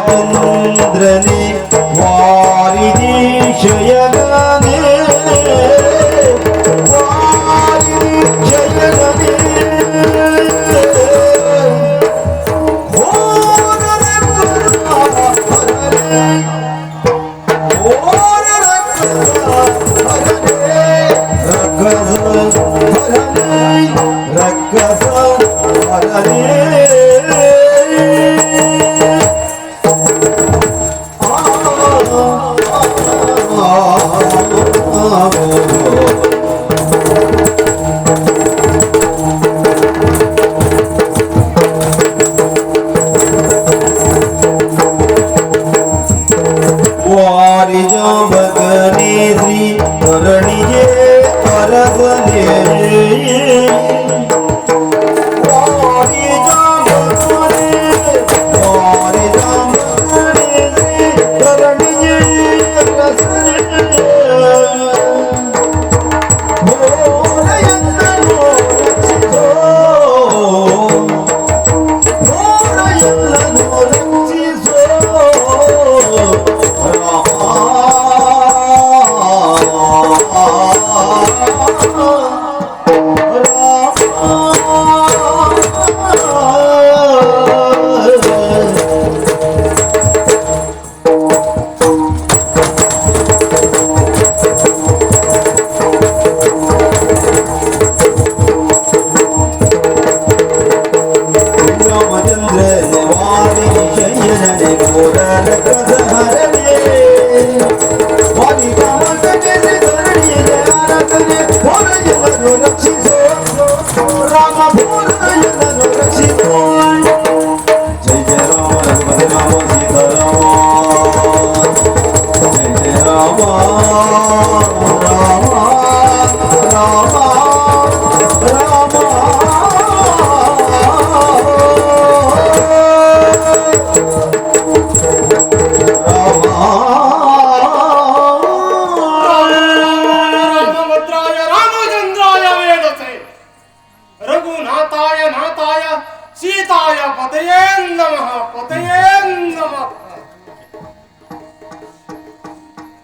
ಶ್ರೀರಾಮಚಂದ್ರನೇ ವಾರಿದಿ ಶಯನನೇ ವಾರಿದಿ ಶಯನನೇ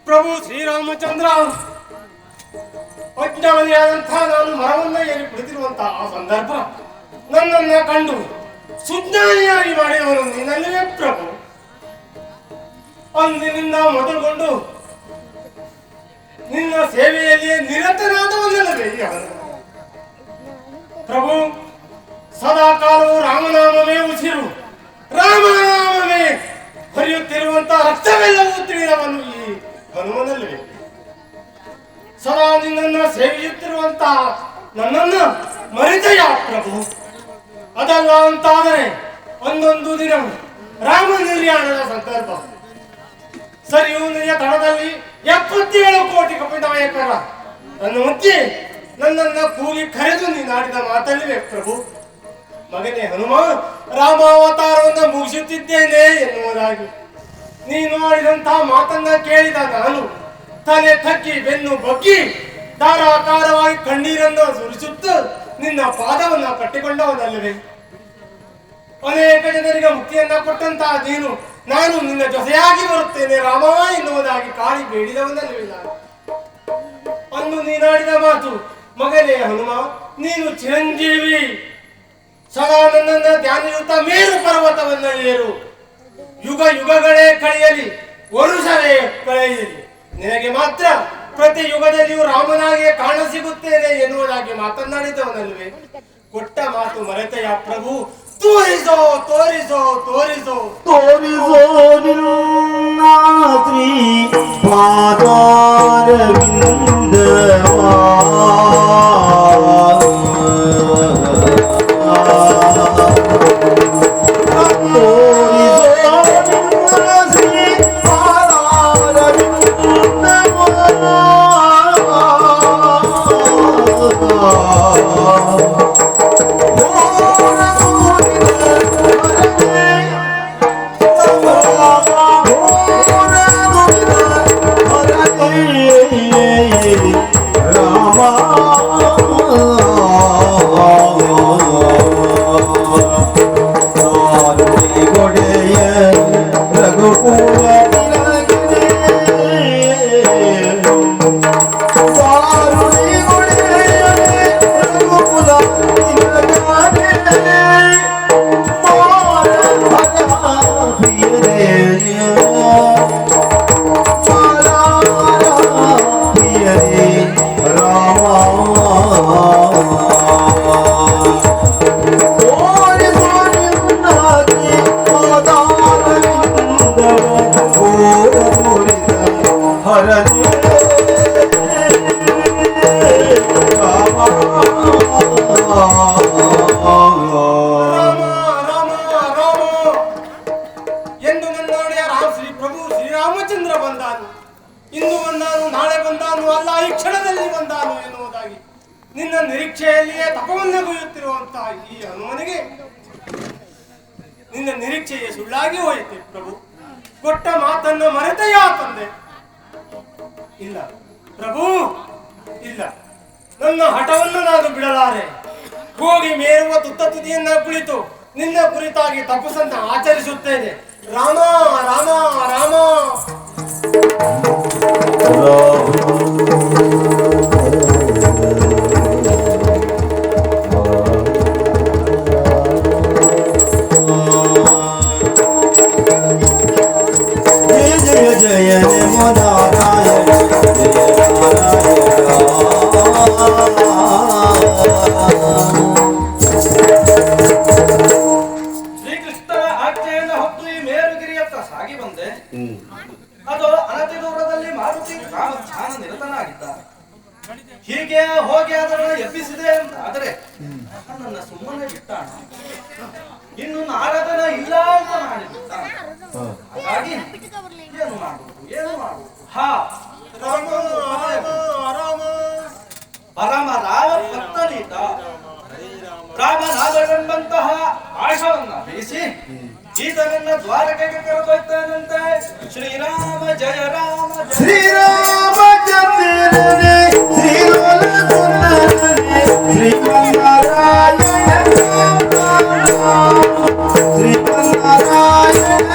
ಪ್ರಭು ಶ್ರೀರಾಮಚಂದ್ರ ಅಜ್ಞಾನಿಯಾದಂತಹ ನಾನು ಮರವನ್ನ ಏರಿ ಕುಳಿತಿರುವಂತಹ ಆ ಸಂದರ್ಭ ನನ್ನನ್ನ ಕಂಡು ಸುಜ್ಞಾನಿಯಾಗಿ ಮಾಡಿದವನು ನೀನಲ್ಲವೇ ಪ್ರಭು. ಅಂದಿನಿಂದ ಮೊದಲುಗೊಂಡು ನಿನ್ನ ಸೇವೆಯಲ್ಲಿಯೇ ನಿರತನಾದವನಲ್ಲವೇ ಪ್ರಭು. ಸದಾ ಕಾಲವು ರಾಮನಾಮವೇ ಉಸಿರು, ರಾಮನಾಮವೇ ಹರಿಯುತ್ತಿರುವಂತಹ ರಕ್ತವೆಲ್ಲವೂ ತಿಳಿದವನು ಈ ಹನುಮನಲ್ಲವೇ. ಸದಾ ನಿನ್ನನ್ನ ಸೇವಿಸುತ್ತಿರುವಂತಹ ನನ್ನನ್ನ ಮರೆತೆಯ ಪ್ರಭು. ಅದಲ್ಲ ಅಂತಾದರೆ ಒಂದೊಂದು ದಿನ ರಾಮ ನಿರ್ಯಾಣದ ಸಂದರ್ಭ ಸರಿಯೂ ನಿನ್ನ ತಳದಲ್ಲಿ 77 ಕೋಟಿ ಕಪಿನಾಯಕರ ನನ್ನ ಮಧ್ಯೆ ನನ್ನನ್ನ ಕೂಗಿ ಕರೆದು ನೀನಾಡಿದ ಮಾತಲ್ಲಿವೆ ಪ್ರಭು. ಮಗನೇ ಹನುಮ, ರಾಮಾವತಾರವನ್ನು ಮುಗಿಸುತ್ತಿದ್ದೇನೆ ಎನ್ನುವುದಾಗಿ ನೀನು ಆಡಿದಂತಹ ಮಾತನ್ನ ಕೇಳಿದ ನಾನು ತಲೆ ತಕ್ಕಿ ಬೆನ್ನು ಬಗ್ಗಿ ಧಾರಾಕಾರವಾಗಿ ಕಣ್ಣೀರನ್ನು ಸುರಿಸುತ್ತ ನಿನ್ನ ಪಾದವನ್ನ ಕಟ್ಟಿಕೊಂಡವನಲ್ಲವೇ. ಅನೇಕ ಜನರಿಗೆ ಮುಕ್ತಿಯನ್ನ ಕೊಟ್ಟಂತಹ ನೀನು ನಾನು ನಿನ್ನ ಜೊತೆಯಾಗಿ ಬರುತ್ತೇನೆ ರಾಮ ಎನ್ನುವುದಾಗಿ ಕಾಳಿ ಬೇಡಿದವನಲ್ಲವೇ. ನಾನು ಅಂದು ನೀನಾಡಿದ ಮಾತು ಮಗನೇ ಹನುಮ, ನೀನು ಚಿರಂಜೀವಿ, ಸದಾ ನನ್ನನ್ನ ಧ್ಯಾನಯುತ ಮೇರು ಪರ್ವತವನ್ನ ಏರು, ಯುಗ ಯುಗಗಳೇ ಕಳೆಯಲಿ, ವರುಷವೇ ಕಳೆಯಲಿ, ನಿನಗೆ ಮಾತ್ರ ಪ್ರತಿ ಯುಗದಲ್ಲಿಯೂ ರಾಮನಾಗಿಯೇ ಕಾಣ ಸಿಗುತ್ತೇನೆ ಎನ್ನುವುದಾಗಿ ಮಾತನಾಡಿದವನಲ್ವೇ. ಕೊಟ್ಟ ಮಾತು ಮರೆತೆಯ ಪ್ರಭು. ತೋರಿಸೋ ತೋರಿಸೋ ತೋರಿಸೋ ತೋರಿಸೋ ನಿನ್ನ ಶ್ರೀ ಪಾದಾರವಿಂದವಾ. Oh ನಿನ್ನ ನಿರೀಕ್ಷೆಯಲ್ಲಿಯೇ ತಪವನ್ನಗುಯುತ್ತಿರುವಂತಹ ಈ ಹನುಮನಿಗೆ ನಿನ್ನ ನಿರೀಕ್ಷೆಯೇ ಸುಳ್ಳಾಗಿ ಹೋಯಿತೆ ಪ್ರಭು. ಕೊಟ್ಟ ಮಾತನ್ನು ಮರೆತೆಯ ತಂದೆ. ಇಲ್ಲ ಪ್ರಭು, ಇಲ್ಲ, ನನ್ನ ಹಠವನ್ನು ನಾನು ಬಿಡಲಾರೆ. ಹೋಗಿ ಮೇರುವ ತುತ್ತ ತುದಿಯನ್ನ ಕುಳಿತು ನಿನ್ನ ಕುರಿತಾಗಿ ತಪಸ್ಸನ್ನು ಆಚರಿಸುತ್ತೇನೆ. ರಾಮ ರಾಮ ರಾಮ. ಜಯ ಜಯ ನಮೋ ನಾರಾಯಣ ಶ್ರೀಕೃಷ್ಣನ ಆಜ್ಞೆಯನ್ನು ಹೊತ್ತು ಈ ಮೇರುಗಿರಿಯತ್ತ ಸಾಗಿ ಬಂದೆ. ಅದು ಅನತಿ ದೂರದಲ್ಲಿ ಮಾರುತಿ ರಾಮ ಧ್ಯಾನ ನಿರತನಾಗಿದ್ದ. ಹೀಗೆ ಹೋಗಿ ಅದನ್ನು ಎಬ್ಬಿಸಿದೆ ಅಂತ ಆದರೆ ನನ್ನ ಸುಮ್ಮನೆ ಬಿಟ್ಟಾಣ. ಇನ್ನು ನಾರದನ ಇಲ್ಲ ಅಂತ ಮಾಡಿಬಿಟ್ಟ. ಹಾಗಾಗಿ ಏನು ಮಾಡುವುದು ಹಾ ರಾಮ ರಾಮ ಪರಮ ರಾಮ ಭಕ್ತನಿದ್ದ. ರಾಮನಾದವೆಂಬಂತಹ ಆಶವನ್ನ ಬೀಸಿ ಈತನನ್ನ ದ್ವಾರಕೆಗೆ ಕರೆದೊಯ್ತಾನಂತೆ. ಶ್ರೀರಾಮ ಜಯ ರಾಮ ಶ್ರೀರಾಮಚಂದ್ರನೇ ಶ್ರೀಲೋಲ ಸುಂದರನೇ ಶ್ರೀಮನ್ನಾರಾಯಣ ಶ್ರೀಮನ್ನಾರಾಯಣ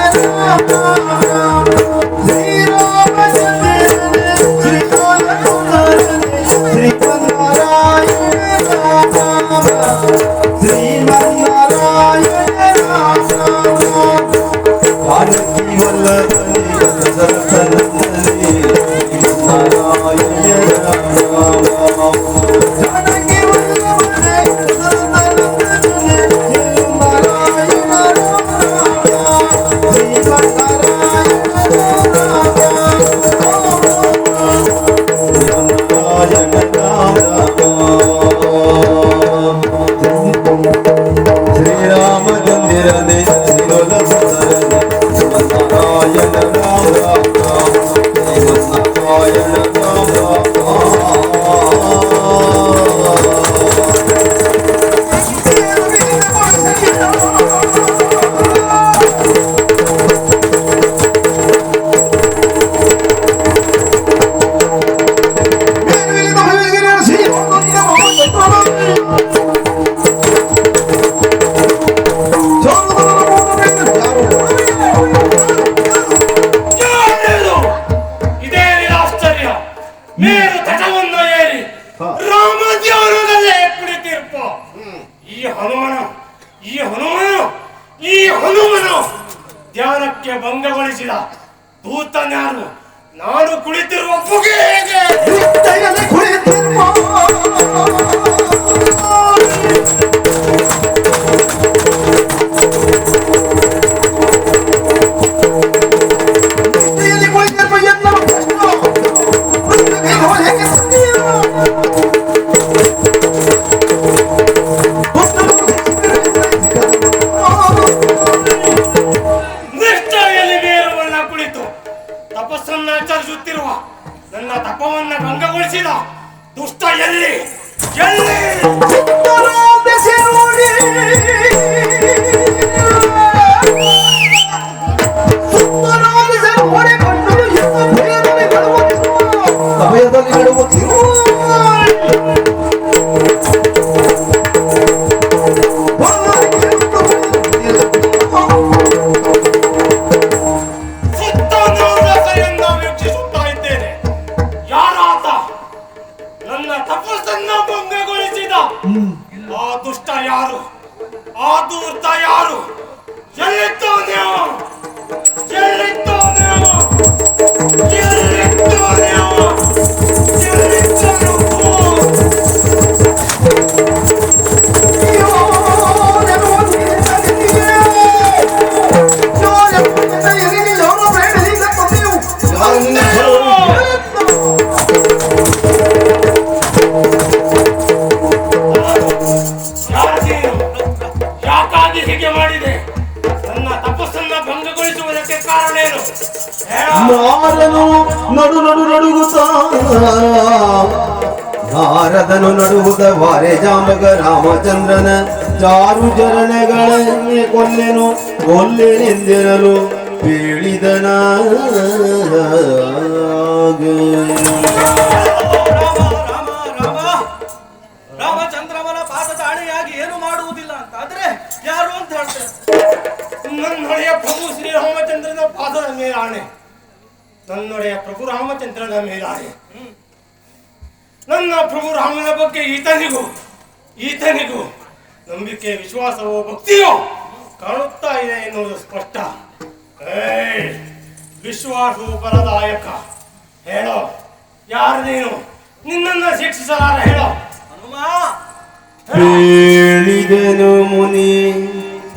ಶ್ರೀರಾಮಚಂದ್ರನೇ ಶ್ರೀಲೋಲ ಸುಂದರನೇ ಶ್ರೀಮನ್ನಾರಾಯಣ ಶ್ರೀಮನ್ನಾರಾಯಣ ಪಾರ್ವತಿ ವಲ್ಲಭನೇ ಸರಸರಸನೇ ನಾರಾಯಣ ರಾಮ ಜಾನಕಿ ವಲ್ಲಭನೇ ಸರಸರಸನೇ ನಾರಾಯಣ ರಾಮ ಶ್ರೀಮನ್ನಾರಾಯಣ ಶ್ರೀರಾಮಚಂದ್ರನೇ ಶ್ರೀಲೋಲ ಸುಂದರನೇ ಶ್ರೀಮನ್ನಾರಾಯಣ ರಾಮ ಶ್ರೀಮನ್ನಾರಾಯಣ ಇದೇನಿದು ಆಶ್ಚರ್ಯ? ಮೇರು ಧ್ವಜವನ್ನು ಏರಿ ರಾಮ ಧ್ಯಾನದಲ್ಲೇ ಕುಳಿತಿರ್ಪ. ಈ ಹನುಮನು ಧ್ಯಾನಕ್ಕೆ ಭಂಗಗೊಳಿಸಿದ ದೂತನ್ಯಾರು? ನಾನು ಕುಳಿತಿರುವ ಪುಗೆ ಹೇಗೆ? ನಿಷ್ಠೆಯಲ್ಲಿ ಮೇರುವನ್ನ ಕುಳಿತು ತಪಸ್ಸನ್ನ ಆಚರಿಸುತ್ತಿರುವ ನನ್ನ ತಪವನ್ನ ಭಂಗಗೊಳಿಸಿದ ದುಷ್ಟ ಎಲ್ಲಿ ಎಲ್ಲಿ? ಸಮಯದಲ್ಲಿ ನಡುವ ಸುತ್ತಮುತ್ತಲಿಂದ ವೀಕ್ಷಿಸುತ್ತಾ ಇದ್ದೇನೆ. ಯಾರಾತ? ನನ್ನ ತಪಸ್ಸನ್ನ ಭಂಗಗೊಳಿಸಿದ ಆ ದುಷ್ಟ ಯಾರು? ಆ ದೂರ್ತ ಯಾರು? ಎಲ್ಲಿದ್ದಾನೆ? ಎಲ್ಲಿದ್ದಾನೆ? ಎಲ್ಲಿದ್ದಾನೆ? ಎಲ್ಲಿದ್ದಾನೆ? ಯಾಕಾಗಿ ಹೀಗೆ ಮಾಡಿದೆ? ನನ್ನ ತಪಸ್ಸನ್ನ ಭಂಗಗೊಳಿಸುವುದಕ್ಕೆ ಕಾರಣೇನು? ನಾರನು ನಡು ನಡು ನಡುಗುತ್ತಾ ನಾರದನು ನಡುವುದ ವಾರೆ ಜಾಂಬಗ ರಾಮಚಂದ್ರನ ಚಾರು ಚರಣಗಳನ್ನೇ ಕೊಲ್ಲೆನೆಂದಿರಲು ಹೇಳಿದನ. ರಾಮಚಂದ್ರವನ ಪಾದ ತಾಳೆಯಾಗಿ ಏನು ಮಾಡುವುದಿಲ್ಲ ಅಂತ ಆದ್ರೆ ಯಾರು ಅಂತ ಹೇಳ್ತಾರೆ. ನನ್ನೊಡೆಯ ಪ್ರಭು ಶ್ರೀರಾಮಚಂದ್ರನ ಪಾದದ ಮೇಲಾಣೆ, ನನ್ನೊಡೆಯ ಪ್ರಭು ರಾಮಚಂದ್ರನ ಮೇಲಾಣೆ. ನನ್ನ ಪ್ರಭು ರಾಮನ ಬಗ್ಗೆ ಈತನಿಗೂ ನಂಬಿಕೆ, ವಿಶ್ವಾಸವೋ ಭಕ್ತಿಯೋ ಕಾಣುತ್ತಾ ಇದೆ ಎನ್ನುವುದು ಸ್ಪಷ್ಟ. ವಿಶ್ವಾಸವು ಫಲದಾಯಕ. ಹೇಳೋ, ಯಾರು ನೀನು? ನಿನ್ನನ್ನ ಶಿಕ್ಷಿಸಲಾರ, ಹೇಳೋ. ಹೇಳಿದನು ಮುನಿ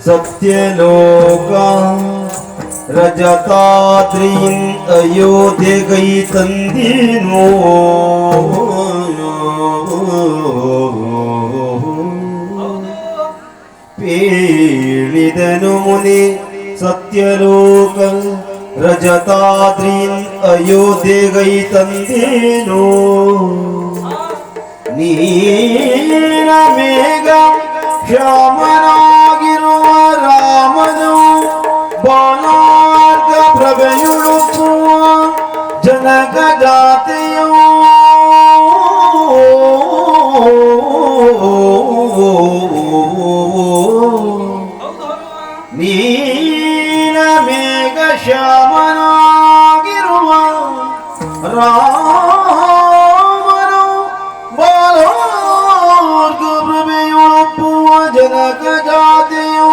ಸತ್ಯಲೋಕ ರಜತಾದ್ರಿನ್ ಅಯೋಧ್ಯೆಗೈ ತಂದಿನೋ. ಹೇಳಿದನು ಮುನಿ ಸತ್ಯಲೋಕ ರಜತಾದ್ರಿನ್ ಅಯೋಧ್ಯೆಗೈ ತಂದಿನೋ. ನೀಲ ಮೇಘ ಶ್ಯಾಮನಾಗಿರುವ ರಾಮನು ಬಾಣಾರ್ಧ ಪ್ರಭೆಯುಳುತ್ತುವ ಜನಕ ಜಾತಿಯೋ. ನೀಲ ಮೇಘ ಶ್ಯಾಮನಾಗಿರುವ ರಾಮನು ಬಾಲೋರ್ಗ ಪ್ರಭೆಯೊಳಪ್ಪುವ ಜನಕ ಜಾತಿಯು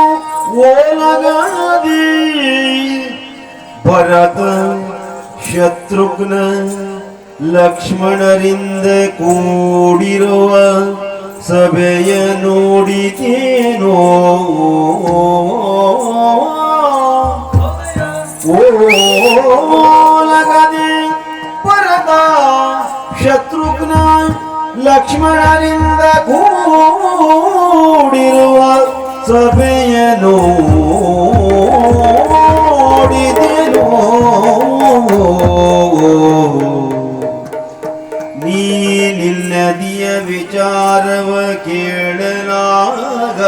ಓಲಗಾದಿ. ಭರತ ಶತ್ರುಘ್ನ ಲಕ್ಷ್ಮಣರಿಂದ ಕೂಡಿರುವ ಸಭೆಯ ನೋಡಿತೇನೋ. ಓಲಗದೆ ಭರತ ಶತ್ರುಘ್ನ ಲಕ್ಷ್ಮಣರಿಂದ ಕೂಡಿರುವ ಸಭೆಯ ನೋಡಿದೆನೋ. ನೀನಿಲ್ಲದಿಯ ವಿಚಾರವ ಕೇಳಲಾಗ,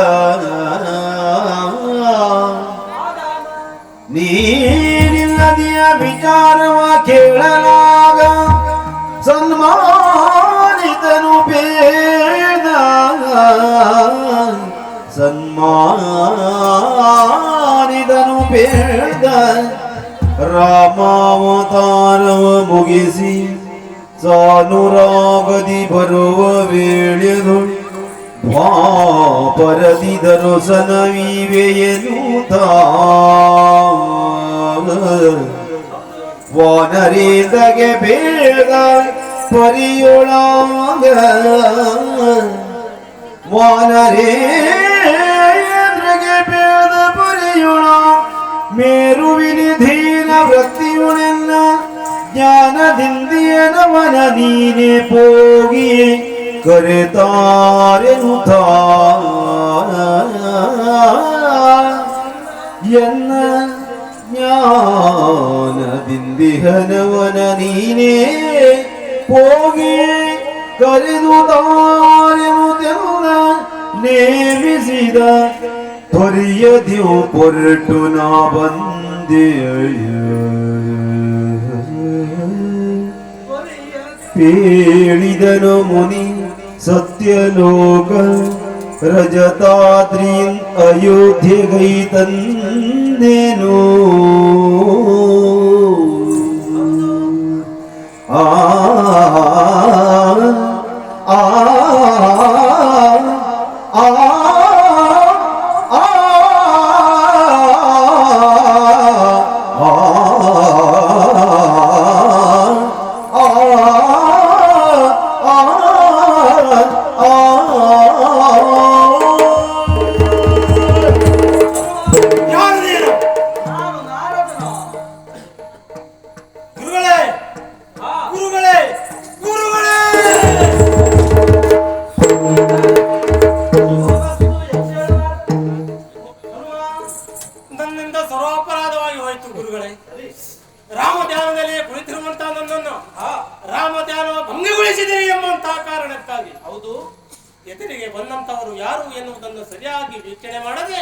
ನೀನಿಲ್ಲದಿಯ ವಿಚಾರವ ಕೇಳಲಾಗ ಸನ್ಮಾನಿತನು ಬೇಡ, ಸನ್ಮಾನಿತನು ಬೇಡ. ರಾಮಾವತಾರವ ಮುಗಿಸಿ ಸಾನುರಾಗದಿ ಬರುವ ವೇಳೆದು ದ್ವಾಪರದಿ ದರುಸನವಿವೆಯನುತ ವಾನರೇಂದ್ರಗೆ ಬೇಡ ಪರಿಯೊಳಾಗ. ವಾನರೇಂದ್ರಗೆ ಬೇಡ ಪರಿಯೊಳ ಮೇರುವಿನಿಧೀನ ವೃತ್ತಿಯುಳೆಲ್ಲ ಜ್ಞಾನದಿಂದಿಯನವನ ನೀನೆ ಪೋಗಿ ಕರೆತಾರೆನುತ ಎನ್ನ ಜ್ಞಾನದಿಂದಿಹನವನ ನೀನೇ ಹೋಗಿ ಕರೆದುತಾರೆನುತೆಲ್ಲ ನೇಮಿಸಿದ ತ್ವರಿಯದಿಯು ಪೊರಟು ನಾ ಬಂದೆಯ. ಹೇಳಿದನು ಮುನಿ ಸತ್ಯಲೋಕ ರಜತಾದ್ರಿನ್ ಅಯೋಧ್ಯೆಗೈ ತಂದೆನೋ. ಆ ಆ ಆ ರಾಮ ಧ್ಯಾನದಲ್ಲಿ ಕುಳಿತಿರುವಂತಹ ನನ್ನನ್ನು ರಾಮ ಧ್ಯಾನ ಭಂಗಗೊಳಿಸಿದಿರಿ ಎಂಬಂತಹ ಕಾರಣಕ್ಕಾಗಿ ಹೌದು ಎದುರಿಗೆ ಬಂದಂತವರು ಯಾರು ಎನ್ನುವುದನ್ನು ಸರಿಯಾಗಿ ವೀಕ್ಷಣೆ ಮಾಡದೆ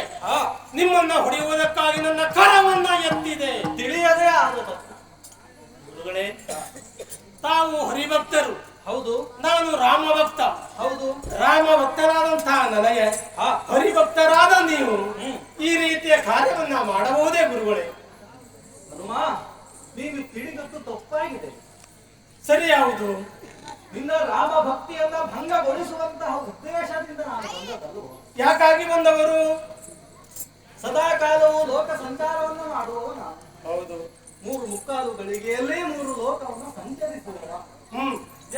ನಿಮ್ಮನ್ನ ಹೊಡೆಯುವುದಕ್ಕಾಗಿ ನನ್ನ ಕರವನ್ನ ಎತ್ತಿದೆ. ತಿಳಿಯದೇ ಆಗುತ್ತ ಗುರುಗಳೇ, ತಾವು ಹರಿಭಕ್ತರು, ಹೌದು ನಾನು ರಾಮ ಭಕ್ತ, ಹೌದು ರಾಮ ಭಕ್ತರಾದಂತಹ ನನಗೆ ಹರಿಭಕ್ತರಾದ ನೀವು ಈ ರೀತಿಯ ಕಾರ್ಯವನ್ನ ಮಾಡಬಹುದೇ ಗುರುಗಳೇ? ಹನುಮ, ನೀನು ತಿಳಿದದ್ದು ತಪ್ಪಾಗಿದೆ. ಸರಿ ಯಾವುದು? ನಿನ್ನ ರಾಮ ಭಕ್ತಿಯನ್ನ ಭಂಗಗೊಳಿಸುವಂತಹ ಉದ್ದೇಶದಿಂದ ನಾನು ಬಂದದಲ್ವ? ಯಾಕಾಗಿ ಬಂದವರು? ಸದಾ ಕಾಲವು ಲೋಕ ಸಂಚಾರವನ್ನು ಮಾಡುವವ ನಾನು. ಹೌದು. 3 ಮುಕ್ಕಾಲು ಗಳಿಗೆಯಲ್ಲಿ 3 ಲೋಕವನ್ನು ಸಂಚರಿಸುವ.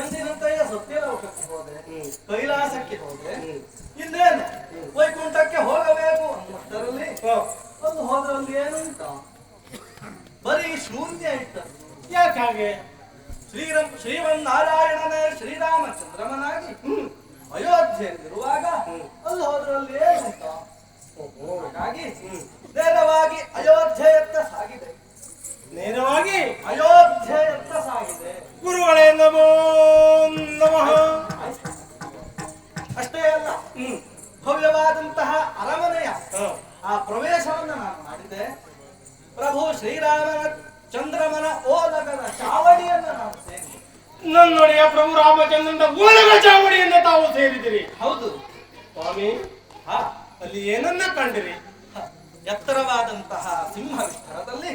ಎಂದಿನಂತೆಯೇ ಸತ್ಯಲೋಕಕ್ಕೆ ಹೋದೆ, ಕೈಲಾಸಕ್ಕೆ ಹೋದೆ, ಇನ್ನೇನು ವೈಕುಂಠಕ್ಕೆ ಹೋಗಬೇಕು ಅನ್ನುವುದರಲ್ಲಿ ಒಂದು ಹೋದ್ರಲ್ಲಿ ಏನುಂಟ? ಬರೀ ಶೂನ್ಯ ಇಟ್ಟ. ಯಾಕಾಗೆ? ಶ್ರೀಮನ್ನಾರಾಯಣನೇ ಶ್ರೀರಾಮಚಂದ್ರಮನಾಗಿ ಅಯೋಧ್ಯೆಯಲ್ಲಿರುವಾಗ ಅಲ್ಲಿ ಹೋದ್ರಲ್ಲಿ ಏನುಂಟ? ಹಾಗಾಗಿ ನೇರವಾಗಿ ಅಯೋಧ್ಯೆಯತ್ತ ಸಾಗಿದೆ. ನೇರವಾಗಿ ಅಯೋಧ್ಯೆಯತ್ತ ಸಾಗಿದೆ. ಗುರುಗಳೇ ನಮೋ ನಮಃ. ಅಷ್ಟೇ ಅಲ್ಲ, ಭವ್ಯವಾದಂತಹ ಅರಮನೆಯ ಆ ಪ್ರವೇಶವನ್ನು ನಾನು ಮಾಡಿದೆ. ಪ್ರಭು ಶ್ರೀರಾಮನ ಚಂದ್ರಮನ ಓಲಗದ ಚಾವಡಿಯನ್ನು ನಾನು ಸೇರಿದೆ. ನನ್ನೊಡೆಯ ಪ್ರಭು ರಾಮಚಂದ್ರನ ಓಲಗ ಚಾವಡಿಯನ್ನು ತಾವು ಸೇರಿದಿರಿ? ಹೌದು ಸ್ವಾಮಿ. ಅಲ್ಲಿ ಏನನ್ನ ಕಂಡಿರಿ? ಎತ್ತರವಾದಂತಹ ಸಿಂಹವಿಸ್ತರದಲ್ಲಿ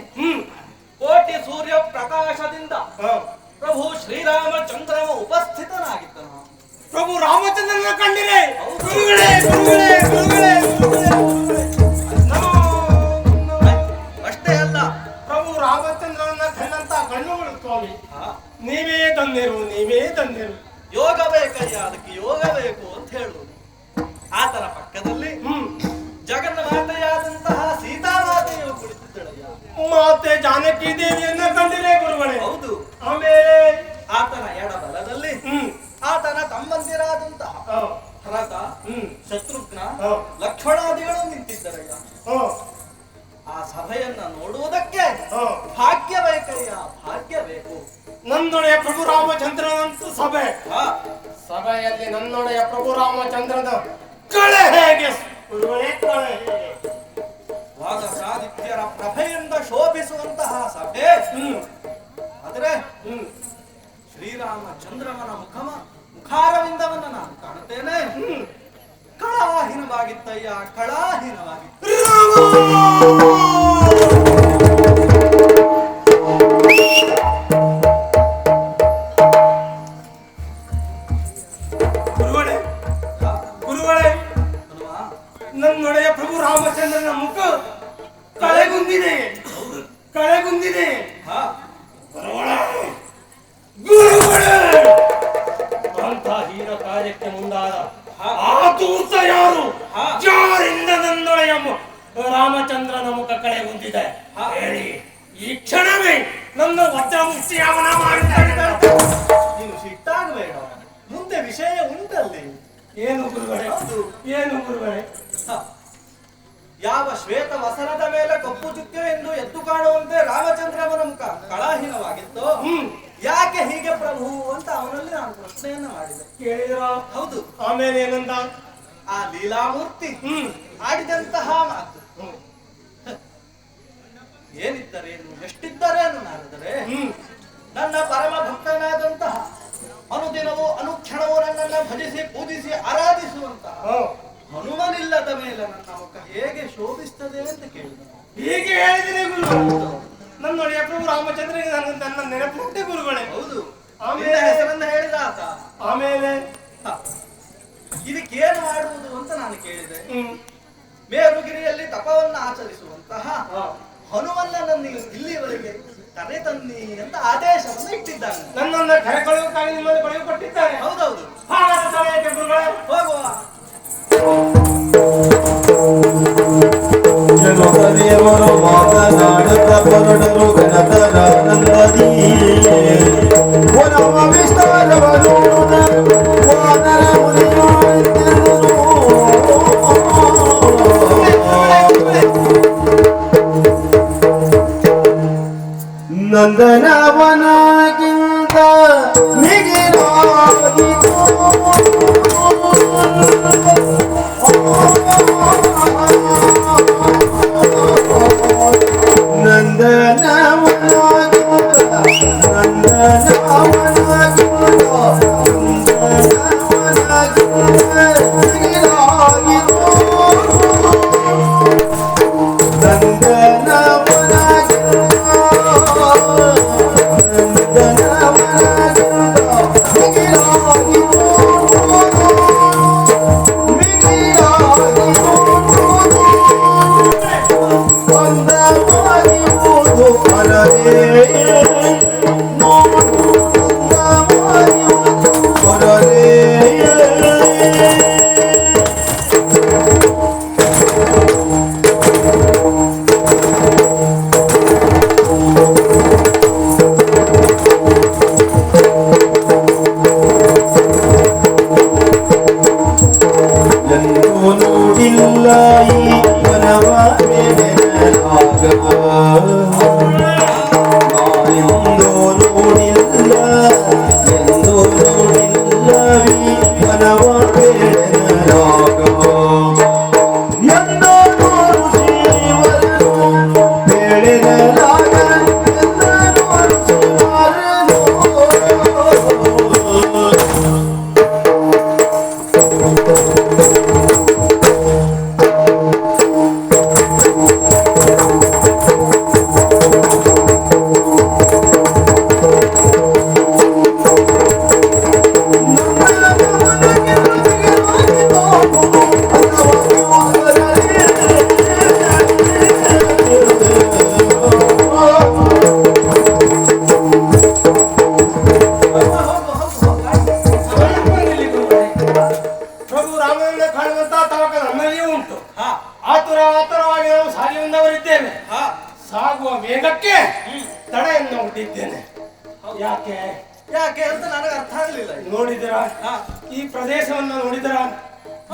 ಕೋಟಿ ಸೂರ್ಯ ಪ್ರಕಾಶದಿಂದ ಪ್ರಭು ಶ್ರೀರಾಮಚಂದ್ರನ ಉಪಸ್ಥಿತನಾಗಿದ್ದನು. ಪ್ರಭು ರಾಮಚಂದ್ರನ ಕಂಡಿರೆ? ಗುರುಗಳೇ ಗುರುಗಳೇ ಗುರುಗಳೇ ಅಷ್ಟೇ ಅಲ್ಲ, ಪ್ರಭು ರಾಮಚಂದ್ರನ ಕಂಡಂತ ಕಣ್ಣುಗಳು ಸ್ವಾಮಿ. ನೀವೇ ತಂದಿರು, ನೀವೇ ತಂದಿರು. ಯೋಗ ಬೇಕಯ್ಯ, ಅದಕ್ಕೆ ಯೋಗ ಬೇಕು ಅಂತ ಹೇಳುವುದು. ಆತನ ಪಕ್ಕದಲ್ಲಿ ಜಗನ್ಮಾತೆಯಾದಂತಹ ಸೀತಾಮಾತೆಯು ಕುಳಿತಿದ್ದಳಯ್ಯ. ಮಾತೆ ಜಾನಕಿ ದೇವಿಯನ್ನ ಕಂಡಿರೆ ಗುರುಗಳೇ? ಹೌದು. ಆಮೇಲೆ ಆತನ ಎಡಬಲದಲ್ಲಿ ಆತನ ತಮ್ಮಂದಿರಾದಂತಹ ಭರತ, ಶತ್ರುಘ್ನ, ಲಕ್ಷ್ಮಣಾದಿಗಳು ನಿಂತಿದ್ದರಯ್ಯ. ಆ ಸಭೆಯನ್ನ ನೋಡುವುದಕ್ಕೆ ಭಾಗ್ಯ ಬೇಕಯ್ಯ, ಭಾಗ್ಯ ಬೇಕು. ನನ್ನೊಡೆಯ ಪ್ರಭು ರಾಮಚಂದ್ರನಂತ ಸಭೆ. ಸಭೆಯಲ್ಲಿ ನನ್ನೊಡೆಯ ಪ್ರಭು ರಾಮಚಂದ್ರನ ಕಳೆ ಹೇಗೆ ಗುರುಗಳೇ? ಕಳೆ ಹೇಗೆ? ವಾದಸಾದಿತ್ಯರ ಪ್ರಭೆಯಿಂದ ಶೋಭಿಸುವಂತಹ ಸಭೆ. ಆದರೆ ಶ್ರೀರಾಮಚಂದ್ರಮನ ಮುಖಾರವಿಂದವನ್ನು ನಾನು ಕಾಣುತ್ತೇನೆ. ಕಳಾಹೀನವಾಗಿತ್ತಯ್ಯ, ಕಳಾಹೀನವಾಗಿತ್ತು. ಗುರುಗಳೇ ಗುರುಗಳೇ, ನನ್ನೊಡೆಯ ಪ್ರಭು ರಾಮಚಂದ್ರನ ಮುಖ ಕಳೆಗುಂದಿದೆ, ಕಳೆಗುಂದಿದೆ. ಅಂತ ಹೀನ ಕಾರ್ಯಕ್ಕೆ ಮುಂದಾದ ಆ ದೂತ ಯಾರು? ಯಾರಿಂದ ನನ್ನೊಡೆಯ ರಾಮಚಂದ್ರನ ಮುಖ ಕಳೆಗುಂದಿದೆ ಹೇಳಿ. ಈ ಕ್ಷಣವೇ ನನ್ನ ವಜ್ರ ಮುಕ್ತಿ ಅವನ ಮಾಡಿದ್ದಾನೆ. ನೀನು ಸಿಟ್ಟಾಗಬೇಡ, ಮುಂದೆ ವಿಷಯ ಉಂಟಲ್ಲಿ. ಏನು ಗುರುಗಳೇ? ಏನು ಗುರುಗಳೇ? ಯಾವ ಶ್ವೇತ ವಸನದ ಮೇಲೆ ಕಪ್ಪು ಚುಕ್ಕೆ ಎಂದು ಎದ್ದು ಕಾಣುವಂತೆ ರಾಮಚಂದ್ರಮನ ಮುಖ ಕಳಾಹೀನವಾಗಿತ್ತು. ಯಾಕೆ ಹೀಗೆ ಪ್ರಭು ಅಂತ ಅವನಲ್ಲಿ ನಾನು ಪ್ರಶ್ನೆಯನ್ನ ಮಾಡಿದೆ. ಕೇಳಿದ್ರ? ಹೌದು. ಆಮೇಲೆ ಏನಂದ? ಆ ಲೀಲಾಮೂರ್ತಿ ಆಡಿದಂತಹ ಮಾತು ಏನಿದ್ದರೇನು, ಎಷ್ಟಿದ್ದರೇನು ನಾರದರೆ, ನನ್ನ ಪರಮ ಭಕ್ತನಾದಂತಹ ಅನುದಿನವೂ ಅನುಕ್ಷಣವೂ ನನ್ನನ್ನು ಭಜಿಸಿ ಪೂಜಿಸಿ ಆರಾಧಿಸುವಂತಹ ಹನುಮನಿಲ್ಲದ ಮೇಲೆ ನನ್ನ ಮುಖ ಹೇಗೆ ಶೋಭಿಸ್ತದೆ ಅಂತ ಕೇಳಿದ. ಹೀಗೆ ಹೇಳಿದರೆ ಗುರುಗಳು, ನನ್ನೊಡೆಯ ಪ್ರಭು ರಾಮಚಂದ್ರನಿಗೆ ನನ್ನ ನೆನಪುಂಟೆ ಗುರುಗಳೇ. ಹೌದು. ಆಮೇಲೆ ಹೆಸರನ್ನ ಹೇಳಿದ ಆತ. ಆಮೇಲೆ ಇದಕ್ಕೇನು ಮಾಡುವುದು ಅಂತ ನಾನು ಕೇಳಿದೆ. ಮೇರುಗಿರಿಯಲ್ಲಿ ತಪವನ್ನು ಆಚರಿಸುವಂತಹ ಹನುಮನ್ನನ್ನು ಇಲ್ಲಿವರೆಗೆ ಕರೆ ತನ್ನಿ ಅಂತ ಆದೇಶವನ್ನು ಇಟ್ಟಿದ್ದಾನೆ. ನನ್ನನ್ನು ಕರೆಕೊಳ್ಳುವುದಕ್ಕಾಗಿ ನಿಮ್ಮಲ್ಲಿ ಕೊಡುಗೆ ಕೊಟ್ಟಿದ್ದಾರೆ. ಹೌದೌದು. ಹಾಗಾದ ಸಮಯಕ್ಕೆ ಗುರುಗಳೇ ಹೋಗುವ. ದೇವರು ಮಾತನಾಡುತ್ತ ಹೊರಡರು ಗಣತರಾನಂದದಿ ನಮ್ಮ ವಿಸ್ತಾರವನ್ನು ವಾನರ ಮುನಿಯು ನಂದನವನಗಿಂತ ಮಿಗಿಲಾಗಿತು ಸಾಗುವ ವೇಗಕ್ಕೆ ತಡೆಯನ್ನು ಹುಟ್ಟಿದ್ದೇನೆ. ಯಾಕೆ ಯಾಕೆ ಅಂತ ನನಗೆ ಅರ್ಥ ಆಗಲಿಲ್ಲ. ನೋಡಿದರ ಈ ಪ್ರದೇಶವನ್ನು ನೋಡಿದರ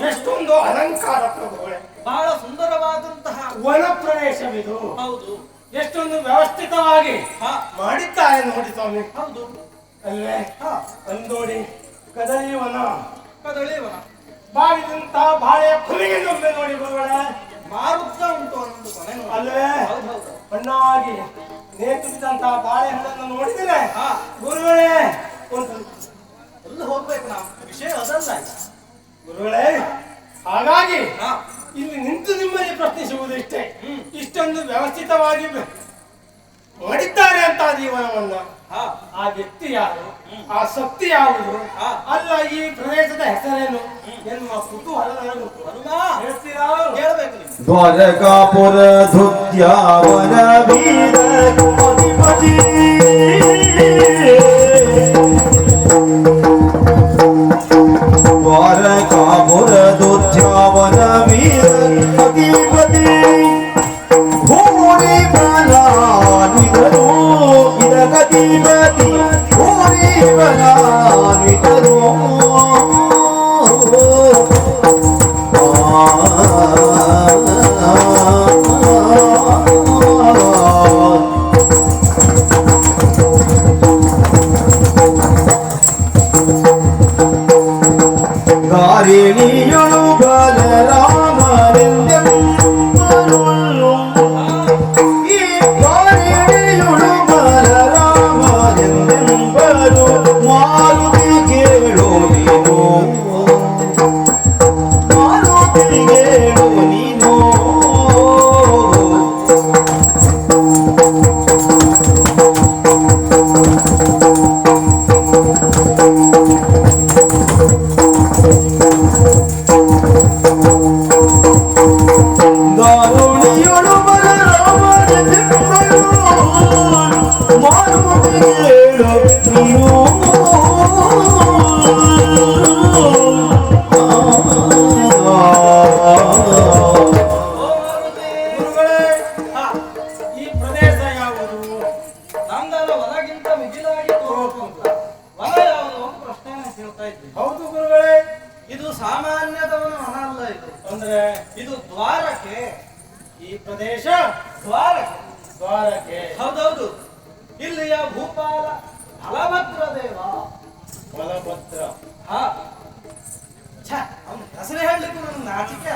ಎಷ್ಟೊಂದು ಅಲಂಕಾರ ಪ್ರಭುಗಳೇ, ಬಹಳ ಸುಂದರವಾದಂತಹ ವನ ಪ್ರದೇಶವಿದು. ಹೌದು, ಎಷ್ಟೊಂದು ವ್ಯವಸ್ಥಿತವಾಗಿ ಮಾಡಿದ್ದಾರೆ ನೋಡಿ ಸ್ವಾಮಿ. ಹೌದು ಅಲ್ಲೇ ಅಂದೋಡಿ ಕದಳಿ ವನ, ಕದಳಿ ವನ, ಬಾಗಿದಂತ ಬಾಳೆಯ ಕುಲಿಗೆ ನೋಡಿ ಗುರುಗಳೇ, ಮಾರುತ್ತ ಉಂಟು ಅನ್ನೊಂದು ಕೊನೆ ಅಲ್ಲೇ ಹಣ್ಣಾಗಿ ನೇತುತ್ತಿದ್ದಂತಹ ಬಾಳೆಹಣ್ಣನ್ನು ನೋಡಿದರೆ ಗುರುಗಳೇ ಎಲ್ಲ ಹೋಗ್ಬೇಕು. ನಾವು ವಿಷಯ ಅದಲ್ಲ ಗುರುಗಳೇ. ಹಾಗಾಗಿ ಇಲ್ಲಿ ನಿಂತು ನಿಮ್ಮಲ್ಲಿ ಪ್ರಶ್ನಿಸುವುದು ಇಷ್ಟೇ, ಇಷ್ಟೊಂದು ವ್ಯವಸ್ಥಿತವಾಗಿ ಮಾಡಿದ್ದಾರೆ ಅಂತ ಜೀವನವನ್ನ. ಆ ವ್ಯಕ್ತಿ ಯಾರು, ಆ ಶಕ್ತಿ ಯಾವುದು, ಅಲ್ಲ ಈ ಪ್ರದೇಶದ ಹೆಸರೇನು ಎನ್ನುವ ಕುತೂಹಲ ನನಗುಂಟು. ಹೇಳ್ತೀರಾ? ಹೇಳ್ಬೇಕು. ದ್ವಾರಕಾಪುರ ಧುತ್ಯಾವನ ವೀರ ಅಧಿಪತಿ ದ್ವಾರಕಾಪುರ ಧುತ್ಯಾವನ ವೀರ ಅಧಿಪತಿ ಭೂರಿ ಬಲಾನ್ವಿತರು ಇದಗಧಿಪತಿ ಭೂರಿ ಬಲಾನ್ವಿತರು ಧಾರಿಣಿಯಳು ಬಲರಾಮನೆಂದೆಂಬರು, ಈ ಧಾರಿಣಿಯಳು ಬಲರಾಮನೆಂದೆಂಬರು, ಮಾರುತಿ ಕೇಳು ನೀನು, ಮಾರುತಿ ಕೇಳು ನೀನು. ದಾರುಣಿಯಳು ಬಲರಾಮನೆಂದೆಂಬರು, ಮಾರುತಿ ಕೇಳು ನೀನು. ಗುರುಗಳೇ, ಈ ಪ್ರದೇಶ ಯಾವುದು? ನಂದನ ವನಗಿಂತ ಮಿಗಿಲಾಗಿ ತೋರುವಂತ ವನ ಯಾವುದು ಒಂದು ಪ್ರಶ್ನೆಯನ್ನು ಕೇಳ್ತಾ ಇದ್ವಿ. ಹೌದು ಗುರುಗಳೇ. ಇದು ಸಾಮಾನ್ಯದವನ ವನ ಅಲ್ಲ. ಇದು ಅಂದ್ರೆ ಇದು ದ್ವಾರಕೆ. ಈ ಪ್ರದೇಶ ದ್ವಾರಕೆ. ದ್ವಾರಕೆ. ಹೌದೌದು. ಇಲ್ಲಿಯ ಭೂಪಾಲ ಬಲಭದ್ರ ದೇವ. ಬಲಭದ್ರ. ಹಾ ಅವನ ಹೆಸರೇ ಹೇಳಲಿಕ್ಕೆ ನನ್ನ ನಾಚಿಕೆ.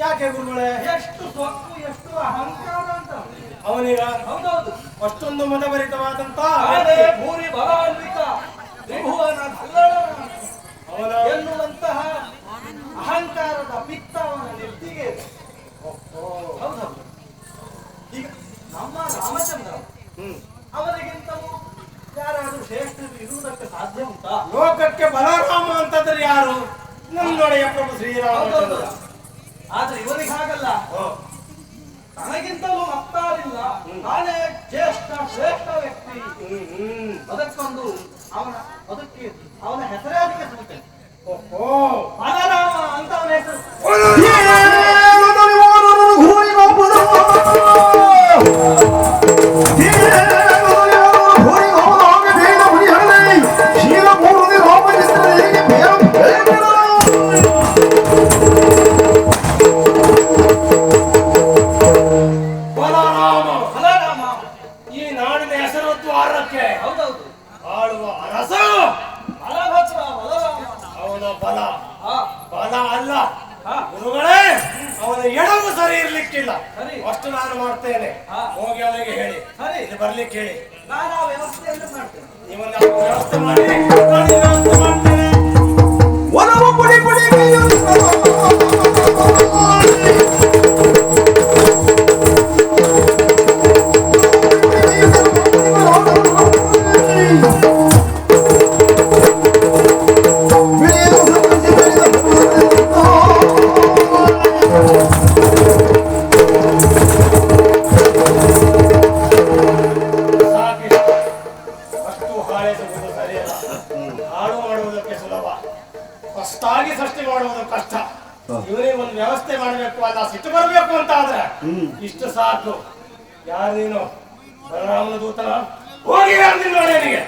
ಯಾಕೆ ಗುರುಗಳೇ? ಎಷ್ಟು ಸೊಕ್ಕು, ಎಷ್ಟು ಅಹಂಕಾರ ಅಂತ ಅವನಿಗ. ಹೌದೌದು. ಅಷ್ಟೊಂದು ಮದಭರಿತವಾದಂತ ಅದೇ ಭೂರಿ ಬಲಾನ್ವಿತ ತ್ರಿಭುವನ ಭಲ್ಲಳ ಅವನ ಎನ್ನುವಂತಹ ಅಹಂಕಾರದ ಪಿತ್ತ ಅವನ ನೆತ್ತಿಗೆ ಇದೆ. ಹೌದೌದು. ಈಗ ನಮ್ಮ ರಾಮಚಂದ್ರ ಅವರಿಗಿಂತಲೂ ಯಾರಾದ್ರೂ ಶ್ರೇಷ್ಠರು ಇರುವುದಕ್ಕೆ ಸಾಧ್ಯ ಉಂಟಾ? ಲೋಕಕ್ಕೆ ಬಲರಾಮ ಅಂತಂದ್ರೆ ಯಾರು? ನನ್ನೊಡೆಯ ಪ್ರಭು ಶ್ರೀರಾಮಚಂದ್ರ. ಆದ್ರೆ ಇವರಿಗೆ ಹಾಗಲ್ಲ. ತನಗಿಂತಲೂ ಮತ್ತಾರಿಲ್ಲ, ನಾನೇ ಜ್ಯೇಷ್ಠ ಶ್ರೇಷ್ಠ ವ್ಯಕ್ತಿ. ಅದಕ್ಕೊಂದು ಅದಕ್ಕೆ ಅವನ ಹೆಸರೇ ಅದಕ್ಕೆ ಸಿಗುತ್ತೆ. ಬಲರಾಮ ಅಂತ ಅವನ ಹೆಸರು. ಬಲರಾಮ ಈ ನಾಡಿನ ಹೆಸರು ದ್ವಾರಕ್ಕೆ. ಹೌದೌದು. ಆಳುವ ಅರಸ ಬಲಭದ್ರ ಬಲರಾಮ. ಅವನ ಬಲ ಹಾ ಬಲ ಅಲ್ಲ ಹಾ ಗುರುಗಳೇ. ಅವನ ಎಡವು ಸರಿ ಇರ್ಲಿಕ್ಕಿಲ್ಲ. ಸರಿ. ಅಷ್ಟು ನಾನು ಮಾಡ್ತೇನೆ. ಹೋಗಿ ಅವನಿಗೆ ಹೇಳಿ ಸರಿ. ಇಲ್ಲಿ ಬರ್ಲಿಕ್ಕೆ ಹೇಳಿ. ನಾನು ಆ ವ್ಯವಸ್ಥೆಯನ್ನು ಮಾಡ್ತೇನೆ. ಇವನ್ನ ವ್ಯವಸ್ಥೆ ಮಾಡಿ ನಾನು ವ್ಯವಸ್ಥೆ ಮಾಡ್ತೇನೆ. ಒಲವು ಪುಡಿ ಪುಡಿ ಅಷ್ಟು ಹಾಳೈಸುವುದು ಸರಿಯಲ್ಲ. ಹಾಳು ಮಾಡುವುದಕ್ಕೆ ಸುಲಭ, ಕಷ್ಟಾಗಿ ಸೃಷ್ಟಿ ಮಾಡುವುದು ಕಷ್ಟ. ಇವನಿಗೆ ಒಂದು ವ್ಯವಸ್ಥೆ ಮಾಡಬೇಕು, ಅಲ್ಲ ಸಿಟ್ಟು ಬರಬೇಕು ಅಂತ ಆದ್ರೆ ಇಷ್ಟು ಸಾಕು. ಯಾರು ನೀನು? ಬಲರಾಮನ ದೂತನ? ಹೋಗಿ ಹೇಳ್ತೀನಿ ನೋಡಿ ಅವನಿಗೆ.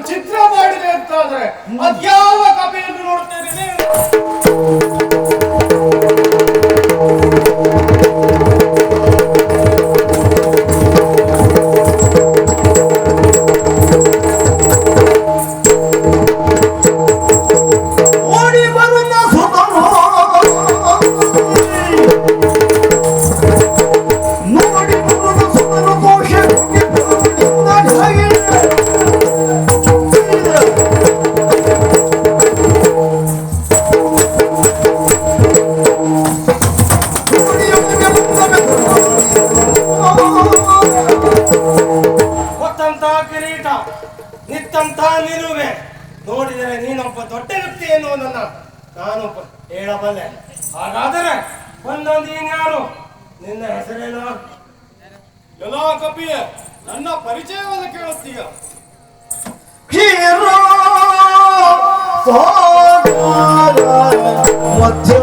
ಚಿತ್ರ ಮಾಡಿದೆ ಅಂತಾದ್ರೆ ಅದ್ಯಾವ ಕಪಿಯನ್ನು ನೋಡ್ತೇನೆ ನೀನು? ಕಿರೀಟ ನಿತ್ತಂತ ನಿಲುವೆ ನೋಡಿದರೆ ನೀನೊಬ್ಬ ದೊಡ್ಡ ವ್ಯಕ್ತಿ ಎನ್ನುವುದನ್ನ ನಾನು ಹೇಳಬಲ್ಲೆ. ಹಾಗಾದರೆ ಒಂದೊಂದು ನೀನ್ಯಾರು? ನಿನ್ನ ಹೆಸರೇನು? ಎಲ್ಲ ಕಪಿಯ ನನ್ನ ಪರಿಚಯವನ್ನು ಕೇಳುತ್ತೀಯ? ಮಧ್ಯ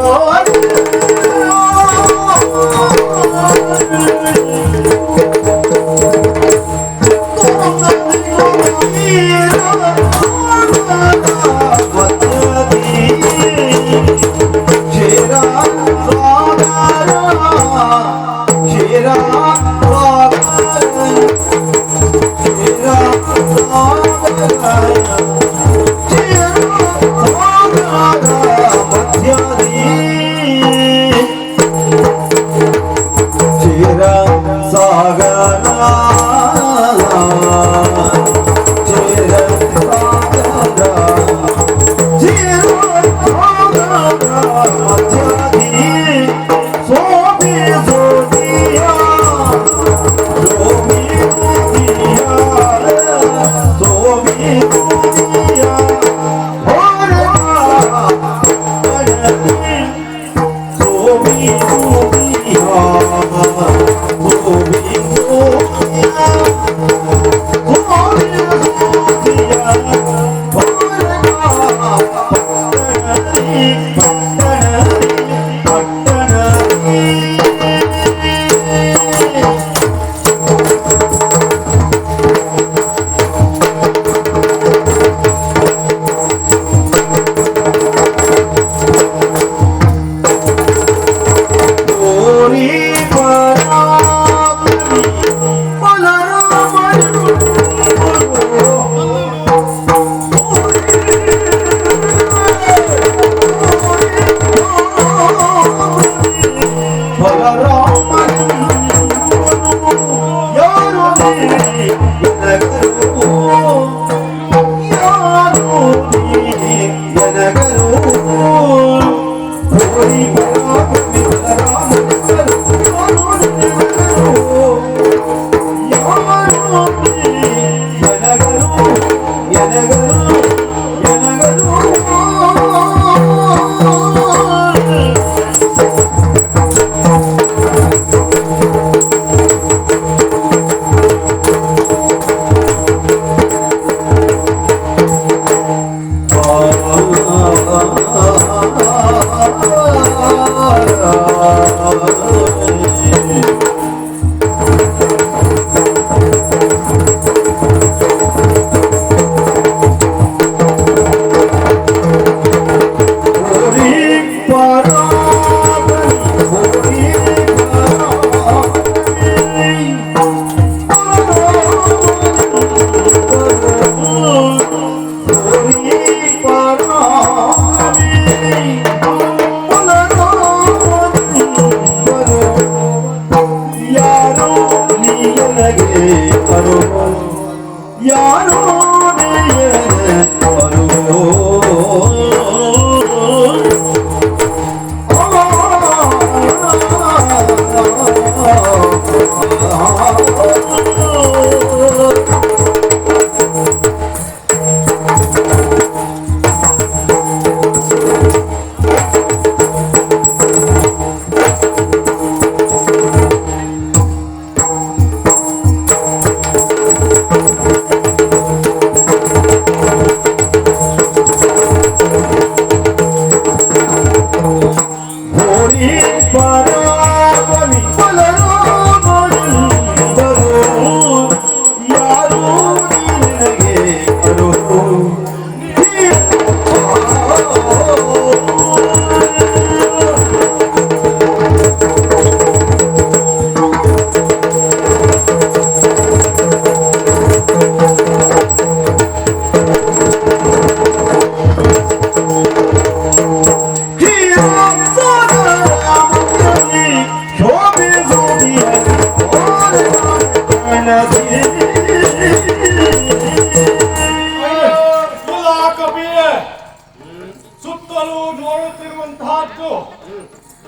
ಸುತ್ತಲೂ ನೋಡುತ್ತಿರುವಂತಹದ್ದು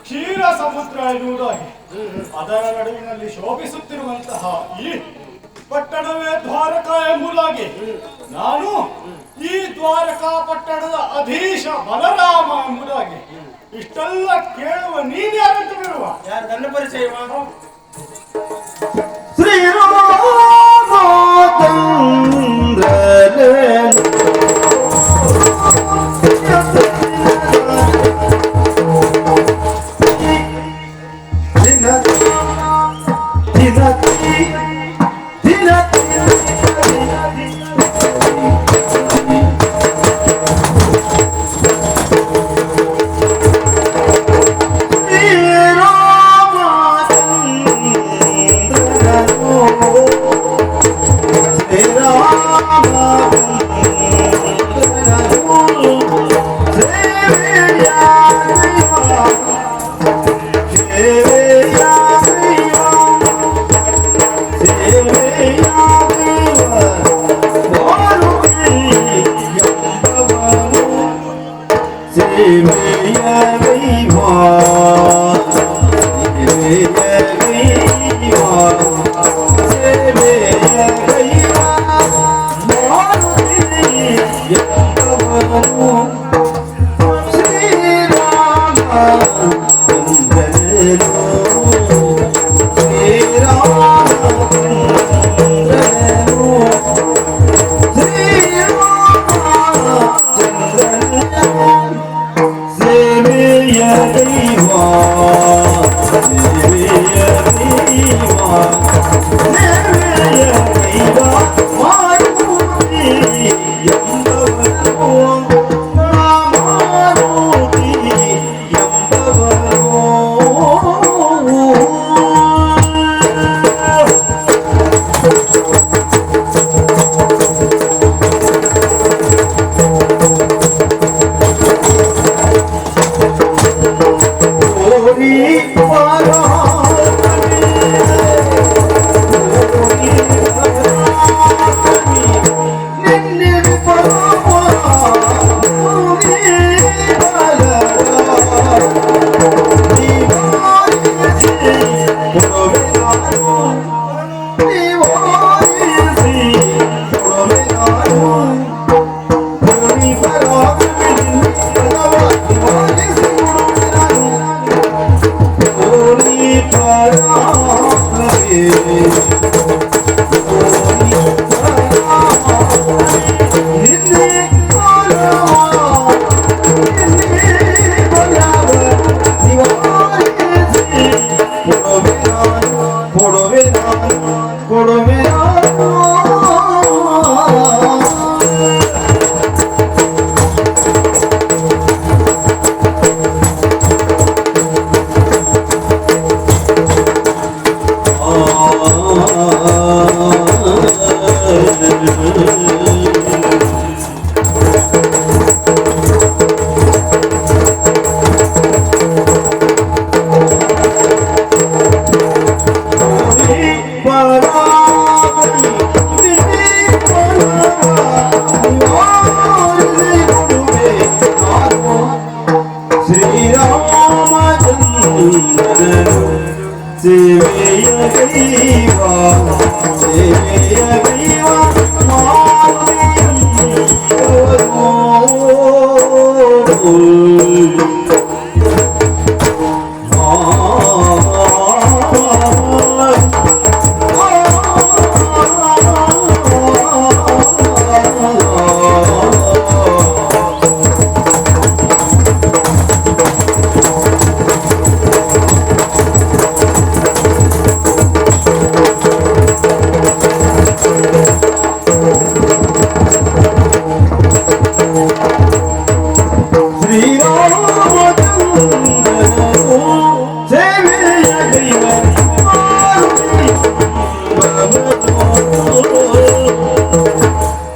ಕ್ಷೀರ ಸಮುದ್ರ ಎನ್ನುವುದಾಗಿ ಅದರ ನಡುವಿನಲ್ಲಿ ಶೋಭಿಸುತ್ತಿರುವಂತಹ ಈ ಪಟ್ಟಣವೇ ದ್ವಾರಕಾ ಎಂಬುದಾಗಿ ನಾನು ಈ ದ್ವಾರಕಾ ಪಟ್ಟಣದ ಅಧೀಶ ಬಲರಾಮ ಎಂಬುದಾಗಿ ಇಷ್ಟೆಲ್ಲ ಕೇಳುವ ನೀನ್ ಯಾರಂತ ಬಿಡುವ ಯಾರು ನನ್ನ ಪರಿಚಯ ಶ್ರೀರಾಮಚಂದ್ರನು ಸೇವೆಯ ದೈವ ಸೇವೆಯ ದೈವ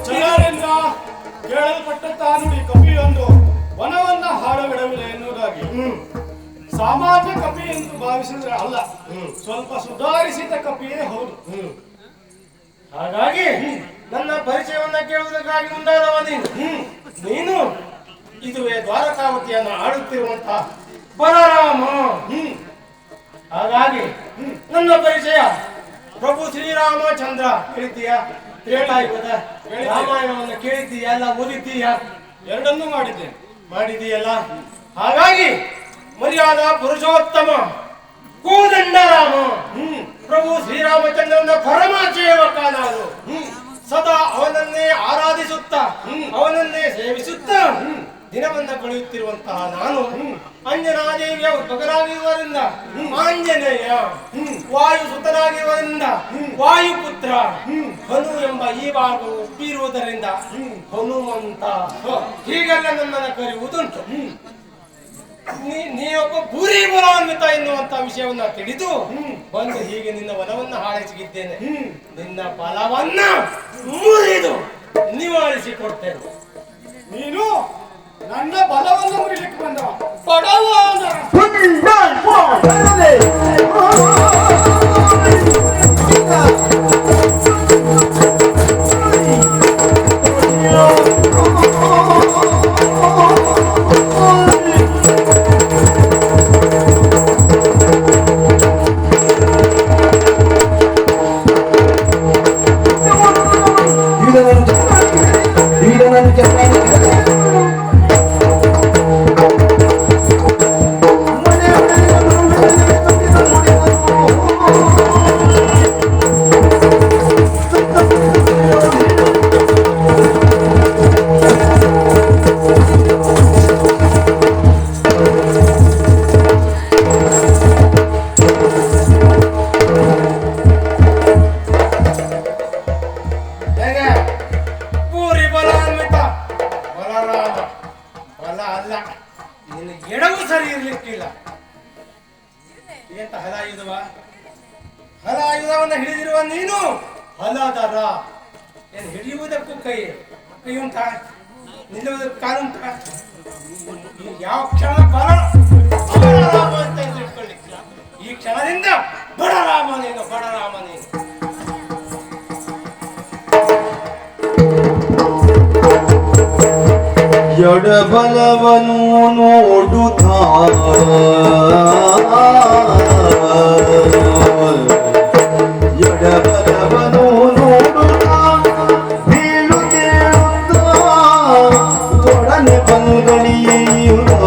ಜನರಿಂದ ಕೇಳಲ್ಪಟ್ಟಂತ ನುಡಿ ಕವಿಯೊಂದು ವನವನ್ನ ಹಾಡಬಿಡವಿಲ್ಲ ಎನ್ನುವುದಾಗಿ ಸಾಮಾನ್ಯ ಕಪಿ ಎಂದು ಭಾವಿಸಿದ್ರೆ ಅಲ್ಲ, ಸ್ವಲ್ಪ ಸುಧಾರಿಸಿದ ಕಪಿಯೇ ಹೌದು. ಹಾಗಾಗಿ ನನ್ನ ಪರಿಚಯವನ್ನ ಕೇಳುವುದಕ್ಕಾಗಿ ಮುಂದಾದವ ನೀನು ಇದುವೇ ದ್ವಾರಕಾವತಿಯನ್ನು ಆಡುತ್ತಿರುವಂತಹ ಬಲರಾಮ. ಹಾಗಾಗಿ ನನ್ನ ಪರಿಚಯ ಪ್ರಭು ಶ್ರೀರಾಮಚಂದ್ರ. ಕೇಳಿದ್ದೀಯಾ? ತ್ರೇತಾಯುಗದ ರಾಮಾಯಣವನ್ನು ಕೇಳಿದ್ದೀಯಾ? ಎಲ್ಲ ಓದಿದ್ದೀಯಾ? ಎರಡನ್ನೂ ಮಾಡಿದ್ದೇನೆ. ಮಾಡಿದೀಯಲ್ಲ. ಹಾಗಾಗಿ ಮರ್ಯಾದ ಪುರುಷೋತ್ತಮ ಕೋದಂಡರಾಮ ಪ್ರಭು ಶ್ರೀರಾಮಚಂದ್ರನ ಪರಮ ಸೇವಕ ನಾನು. ಸದಾ ಅವನನ್ನೇ ಆರಾಧಿಸುತ್ತಾ ಅವನನ್ನೇ ಸೇವಿಸುತ್ತಾ ದಿನವನ್ನ ಕಳೆಯುತ್ತಿರುವಂತಹ ನಾನು ಅಂಜನಾದೇವಿಯ ಮಗನಾಗಿರುವುದರಿಂದ ಆಂಜನೇಯ, ವಾಯುಸುತನಾಗಿರುವುದರಿಂದ ವಾಯುಪುತ್ರ, ಹನು ಎಂಬ ಈ ಭಾಗವು ಬೀರುವುದರಿಂದ ಹನುಮಂತ, ಹೀಗೆಲ್ಲ ನನ್ನನ್ನು ಕರೆಯುವುದುಂಟು. ನೀನೊಬ್ಬ ಭೂರಿ ಬಲಾನ್ವಿತ ಎನ್ನುವಂತ ವಿಷಯವನ್ನ ತಿಳಿದು ಬಂದು ಹೀಗೆ ನಿನ್ನ ವನವನ್ನ ಹಾರೈಸಿದ್ದೇನೆ. ನಿನ್ನ ಫಲವನ್ನ ಮುರಿದು ನಿವಾರಿಸಿಕೊಡ್ತೇನೆ. ನೀನು ನನ್ನ ಬಲವನ್ನು ಮುರಿಲಿಕ್ಕೆ ಬಂದವ ಬಡವ. ಎಡವು ಸರಿ ಇರ್ಲಿಕ್ಕಿಲ್ಲ. ಎಂತ ಹಲಾಯುಧವ? ಹಲಾಯುಧವನ್ನ ಹಿಡಿದಿರುವ ನೀನು ಹಲಾದರ. ಏನು ಹಿಡಿಯುವುದಕ್ಕೂ ಕೈ ಉಂಟಾ? ನಿಲ್ಲುವುದಕ್ಕೂ ಕಾಲುಂಟ? ಯಾವ ಕ್ಷಣ ಬಡರಾಮ ಅಂತ ಇಟ್ಕೊಳ್ಳಿಕ್ಕಿಲ್ಲ. ಈ ಕ್ಷಣದಿಂದ ಬಡರಾಮ ನೀನು, ಬಡರಾಮ ನೀನು. ಎಡಬಲವನು ನೋಡುತ್ತಾ ಎಡಬಲವನು ನೋಡುತ್ತಾ ಬೀಳು ಕೇಳುತ್ತಾ ಒಡನೆ ಬಂಗಳಿಯುತ್ತ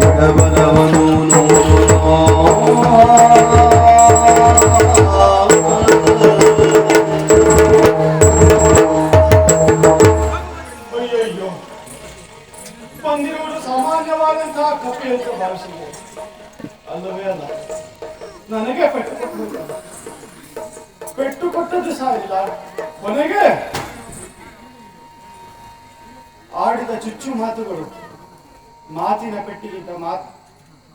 ಎಡಬಲವನು ನೋಡುತ್ತಾ ಬಂದಿರುವುದು ಸಾಮಾನ್ಯವಾದಂತಹ ಕಪಿ ಅಂತ ಭಾವಿಸಿದೆ. ಅಲ್ಲವೇ ಅಲ್ಲ, ನನಗೆ ಪೆಟ್ಟು ಕೊಟ್ಟದ್ದು ಸಾರಿಲ್ಲ, ಕೊನೆಗೆ ಆಡಿದ ಚುಚ್ಚು ಮಾತುಗಳು ಮಾತಿನ ಪೆಟ್ಟಿಗಿಂತ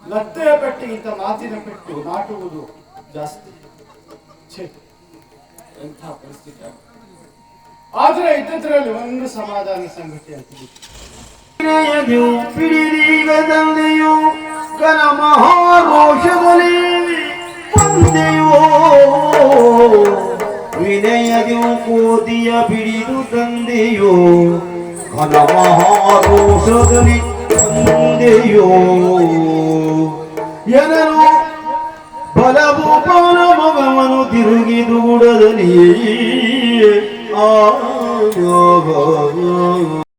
ಲತ್ತೆಯ ಪೆಟ್ಟಿಗಿಂತ ಮಾತಿನ ಪೆಟ್ಟು ನಾಟುವುದು ಜಾಸ್ತಿ. ಎಂಥ ಪರಿಸ್ಥಿತಿ. ಆದರೆ ಇದ್ದದ್ರಲ್ಲಿ ಒಂದು ಸಮಾಧಾನ ಸಂಗತಿ ಅಂತಿದೆ. ಪಿಡಿದೀಗದಲ್ಲಿಯೂ ಕನ ಮಹಾರೋಷದಲ್ಲಿ ಬಂದೆಯೋ ವಿನಯದಿಯು ಕೋದಿಯ ಬಿಡಿದು ತಂದೆಯೋ ಘನ ಮಹಾರೋಷದಲ್ಲಿ ಬಂದೆಯೋ ಎನನು ಬಲವು ಮಗವನು ತಿರುಗಿ ದುಗುಡದಲ್ಲಿ